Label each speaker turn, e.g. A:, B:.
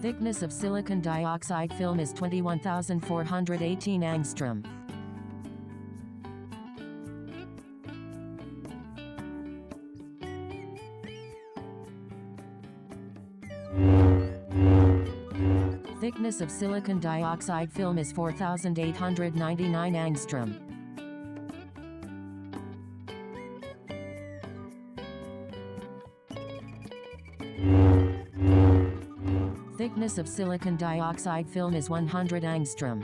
A: Thickness of silicon dioxide film is 21,418 angstrom. Thickness of silicon dioxide film is 4,899 angstrom. Thickness of silicon dioxide film is 100 angstrom.